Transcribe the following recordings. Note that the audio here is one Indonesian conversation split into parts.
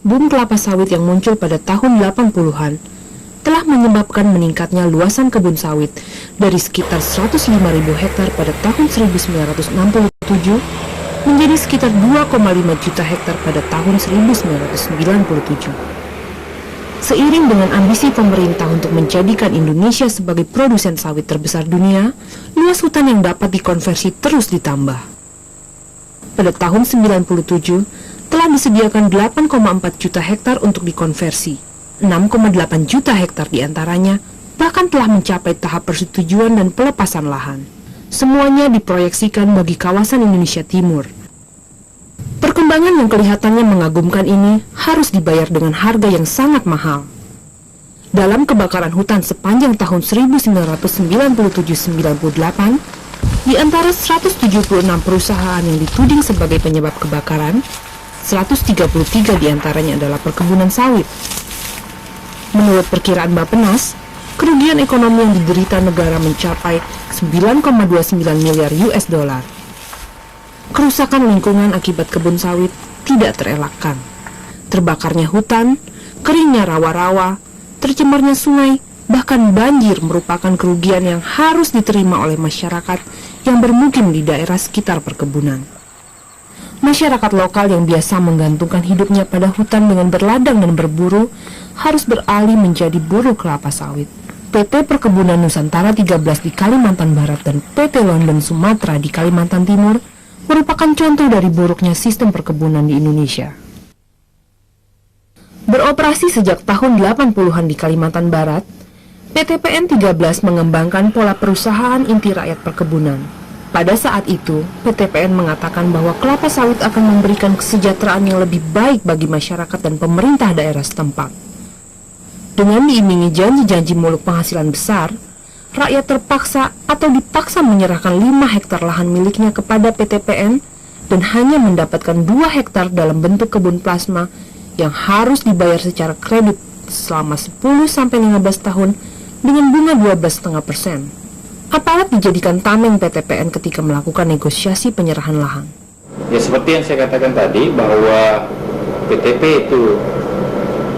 boom kelapa sawit yang muncul pada tahun 80-an telah menyebabkan meningkatnya luasan kebun sawit dari sekitar 105.000 hektar pada tahun 1967 menjadi sekitar 2,5 juta hektar pada tahun 1997. Seiring dengan ambisi pemerintah untuk menjadikan Indonesia sebagai produsen sawit terbesar dunia, luas hutan yang dapat dikonversi terus ditambah. Pada tahun 1997, telah disediakan 8,4 juta hektar untuk dikonversi. 6,8 juta hektar diantaranya bahkan telah mencapai tahap persetujuan dan pelepasan lahan. Semuanya diproyeksikan bagi kawasan Indonesia Timur. Perkembangan yang kelihatannya mengagumkan ini harus dibayar dengan harga yang sangat mahal. Dalam kebakaran hutan sepanjang tahun 1997-98, di antara 176 perusahaan yang dituding sebagai penyebab kebakaran, 133 diantaranya adalah perkebunan sawit. Menurut perkiraan Bappenas, kerugian ekonomi yang diderita negara mencapai 9,29 miliar US dollar. Kerusakan lingkungan akibat kebun sawit tidak terelakkan. Terbakarnya hutan, keringnya rawa-rawa, tercemarnya sungai, bahkan banjir merupakan kerugian yang harus diterima oleh masyarakat yang bermukim di daerah sekitar perkebunan. Masyarakat lokal yang biasa menggantungkan hidupnya pada hutan dengan berladang dan berburu harus beralih menjadi buruh kelapa sawit. PT Perkebunan Nusantara 13 di Kalimantan Barat dan PT London Sumatera di Kalimantan Timur merupakan contoh dari buruknya sistem perkebunan di Indonesia. Beroperasi sejak tahun 80-an di Kalimantan Barat, PTPN 13 mengembangkan pola perusahaan inti rakyat perkebunan. Pada saat itu, PTPN mengatakan bahwa kelapa sawit akan memberikan kesejahteraan yang lebih baik bagi masyarakat dan pemerintah daerah setempat. Dengan diimingi janji-janji muluk penghasilan besar, rakyat terpaksa atau dipaksa menyerahkan 5 hektar lahan miliknya kepada PTPN dan hanya mendapatkan 2 hektar dalam bentuk kebun plasma yang harus dibayar secara kredit selama 10-15 tahun dengan bunga 12,5%. Aparat dijadikan tameng PTPN ketika melakukan negosiasi penyerahan lahan. Ya seperti yang saya katakan tadi bahwa PTP itu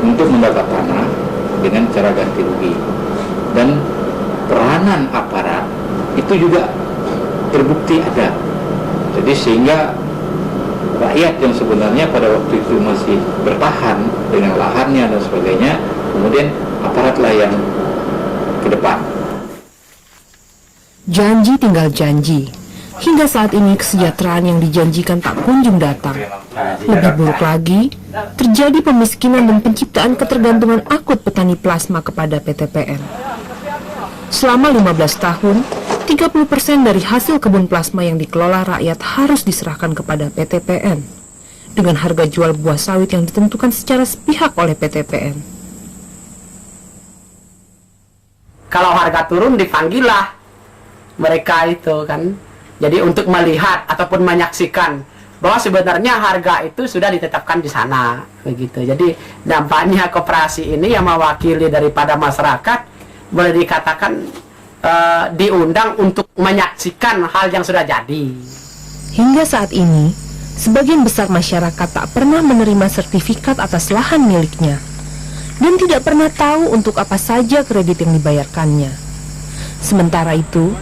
untuk mendapat tanah dengan cara ganti rugi, dan peranan aparat itu juga terbukti ada. Jadi sehingga rakyat yang sebenarnya pada waktu itu masih bertahan dengan lahannya dan sebagainya, kemudian aparatlah yang ke depan. Janji tinggal janji. Hingga saat ini kesejahteraan yang dijanjikan tak kunjung datang. Lebih buruk lagi, terjadi pemiskinan dan penciptaan ketergantungan akut petani plasma kepada PTPN. Selama 15 tahun, 30% dari hasil kebun plasma yang dikelola rakyat harus diserahkan kepada PTPN dengan harga jual buah sawit yang ditentukan secara sepihak oleh PTPN. Kalau harga turun dipanggillah mereka itu kan, jadi untuk melihat ataupun menyaksikan bahwa sebenarnya harga itu sudah ditetapkan di sana begitu. Jadi dampaknya koperasi ini yang mewakili daripada masyarakat boleh dikatakan diundang untuk menyaksikan hal yang sudah jadi. Hingga saat ini, sebagian besar masyarakat tak pernah menerima sertifikat atas lahan miliknya dan tidak pernah tahu untuk apa saja kredit yang dibayarkannya. Sementara itu,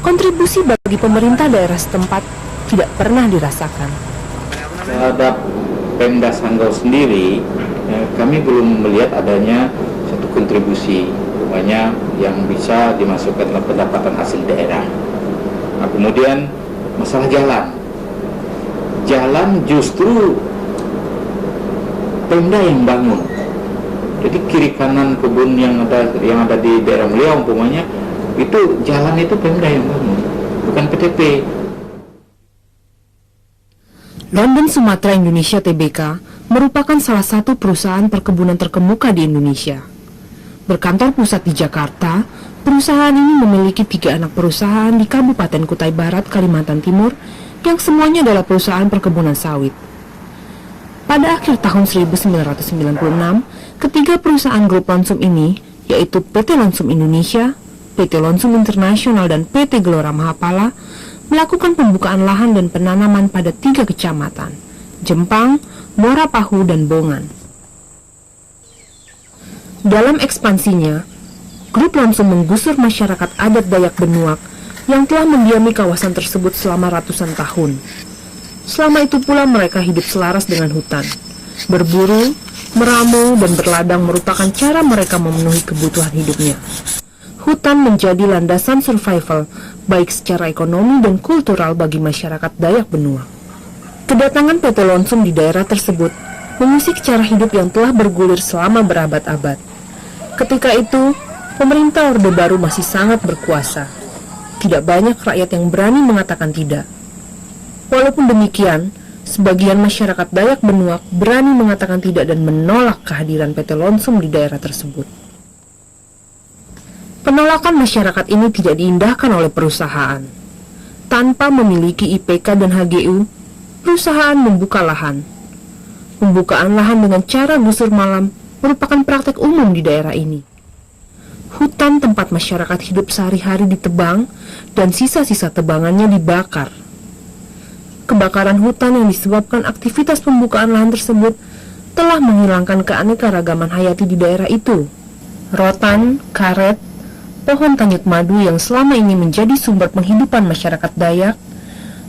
kontribusi bagi pemerintah daerah setempat tidak pernah dirasakan. Terhadap Pemda Sanggau sendiri, kami belum melihat adanya satu kontribusi umpamanya yang bisa dimasukkan dalam pendapatan hasil daerah. Nah, kemudian masalah jalan justru Pemda yang bangun. Jadi kiri kanan kebun yang ada di daerah Mulia umpamanya, itu jalan itu Pemda yang bangun, bukan PTP. London Sumatera Indonesia Tbk merupakan salah satu perusahaan perkebunan terkemuka di Indonesia. Berkantor pusat di Jakarta, perusahaan ini memiliki 3 anak perusahaan di Kabupaten Kutai Barat, Kalimantan Timur, yang semuanya adalah perusahaan perkebunan sawit. Pada akhir tahun 1996, ketiga perusahaan grup Lonsum ini, yaitu PT Lonsum Indonesia, PT Lonsum Internasional, dan PT Gelora Mahapala, melakukan pembukaan lahan dan penanaman pada 3 kecamatan, Jempang, Muara Pahu, dan Bongan. Dalam ekspansinya, grup langsung menggusur masyarakat adat Dayak Benuak yang telah mendiami kawasan tersebut selama ratusan tahun. Selama itu pula mereka hidup selaras dengan hutan. Berburu, meramu, dan berladang merupakan cara mereka memenuhi kebutuhan hidupnya. Hutan menjadi landasan survival, baik secara ekonomi dan kultural bagi masyarakat Dayak Benuak. Kedatangan PT Lonsum di daerah tersebut mengusik cara hidup yang telah bergulir selama berabad-abad. Ketika itu, pemerintah Orde Baru masih sangat berkuasa. Tidak banyak rakyat yang berani mengatakan tidak. Walaupun demikian, sebagian masyarakat Dayak Benuak berani mengatakan tidak dan menolak kehadiran PT Lonsum di daerah tersebut. Penolakan masyarakat ini tidak diindahkan oleh perusahaan. Tanpa memiliki IPK dan HGU, perusahaan membuka lahan. Pembukaan lahan dengan cara gusur malam merupakan praktek umum di daerah ini. Hutan tempat masyarakat hidup sehari-hari ditebang dan sisa-sisa tebangannya dibakar. Kebakaran hutan yang disebabkan aktivitas pembukaan lahan tersebut telah menghilangkan keanekaragaman hayati di daerah itu. Rotan, karet, pohon tanyut madu yang selama ini menjadi sumber penghidupan masyarakat Dayak,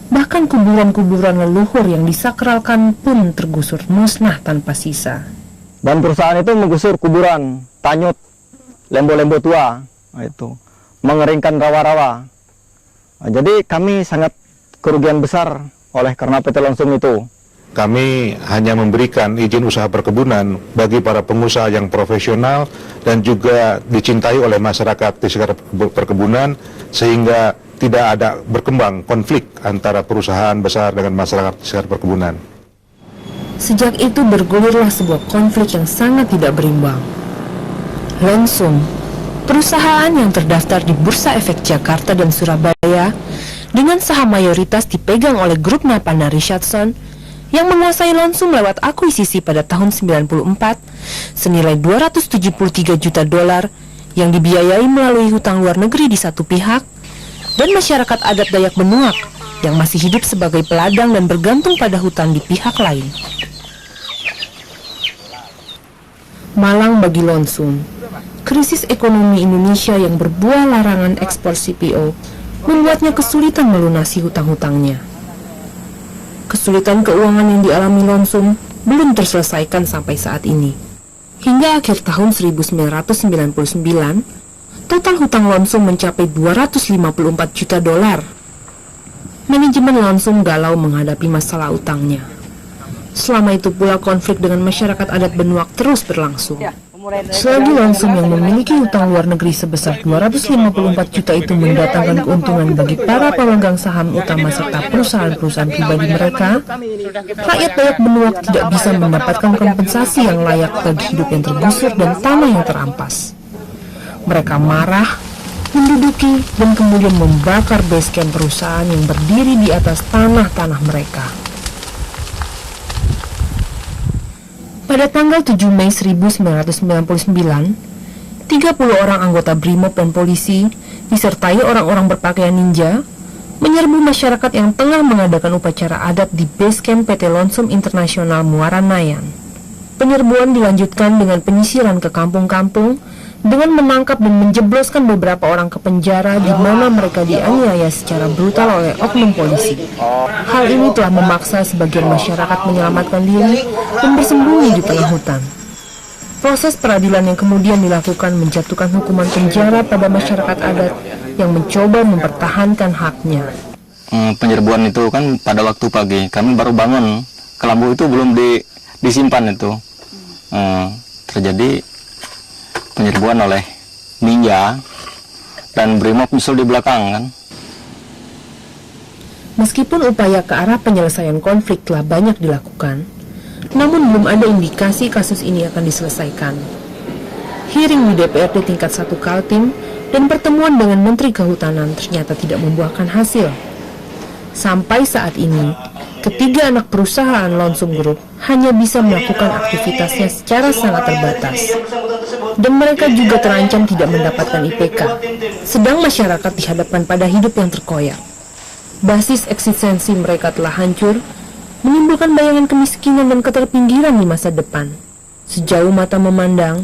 bahkan kuburan-kuburan leluhur yang disakralkan pun tergusur musnah tanpa sisa. Dan perusahaan itu menggusur kuburan, tanyut, lembo-lembo tua, itu mengeringkan rawa-rawa. Jadi kami sangat kerugian besar oleh karena PT Lonsum itu. Kami hanya memberikan izin usaha perkebunan bagi para pengusaha yang profesional dan juga dicintai oleh masyarakat di sekitar perkebunan, sehingga tidak ada berkembang konflik antara perusahaan besar dengan masyarakat di sekitar perkebunan. Sejak itu bergulirlah sebuah konflik yang sangat tidak berimbang. Lonsum, perusahaan yang terdaftar di Bursa Efek Jakarta dan Surabaya, dengan saham mayoritas dipegang oleh grup Napana Richardson, yang menguasai Lonsum lewat akuisisi pada tahun 94 senilai 273 juta dolar yang dibiayai melalui hutang luar negeri di satu pihak, dan masyarakat adat Dayak Benuak yang masih hidup sebagai peladang dan bergantung pada hutan di pihak lain. Malang bagi Lonsum, krisis ekonomi Indonesia yang berbuah larangan ekspor CPO membuatnya kesulitan melunasi hutang-hutangnya. Kesulitan keuangan yang dialami Lonsum belum terselesaikan sampai saat ini. Hingga akhir tahun 1999, total hutang Lonsum mencapai 254 juta dolar. Manajemen Lonsum galau menghadapi masalah utangnya. Selama itu pula konflik dengan masyarakat adat Benuak terus berlangsung. Selagi Lonsum yang memiliki hutang luar negeri sebesar 254 juta itu mendatangkan keuntungan bagi para pemegang saham utama serta perusahaan-perusahaan pribadi mereka, rakyat Dayak Benuak tidak bisa mendapatkan kompensasi yang layak bagi hidup yang tergusur dan tanah yang terampas. Mereka marah, menduduki, dan kemudian membakar basecamp perusahaan yang berdiri di atas tanah-tanah mereka. Pada tanggal 7 Mei 1999, 30 orang anggota BRIMOB dan polisi, disertai orang-orang berpakaian ninja, menyerbu masyarakat yang tengah mengadakan upacara adat di basecamp PT Lonsum Internasional Muara Nayan. Penyerbuan dilanjutkan dengan penyisiran ke kampung-kampung, dengan menangkap dan menjebloskan beberapa orang ke penjara di mana mereka dianiaya secara brutal oleh oknum polisi. Hal ini telah memaksa sebagian masyarakat menyelamatkan diri dan bersembunyi di tengah hutan. Proses peradilan yang kemudian dilakukan menjatuhkan hukuman penjara pada masyarakat adat yang mencoba mempertahankan haknya. Penyerbuan itu kan pada waktu pagi, kami baru bangun, kelambu itu belum disimpan itu. Terjadi penyerbuan oleh ninja dan BRIMOB nyusul di belakang kan. Meskipun upaya ke arah penyelesaian konflik telah banyak dilakukan, namun belum ada indikasi kasus ini akan diselesaikan. Hearing di DPRD tingkat 1 Kaltim dan pertemuan dengan Menteri Kehutanan ternyata tidak membuahkan hasil. Sampai saat ini, ketiga anak perusahaan Lonsum Group hanya bisa melakukan aktivitasnya secara sangat terbatas. Dan mereka juga terancam tidak mendapatkan IPK, sedang masyarakat dihadapkan pada hidup yang terkoyak. Basis eksistensi mereka telah hancur, menimbulkan bayangan kemiskinan dan keterpinggiran di masa depan. Sejauh mata memandang,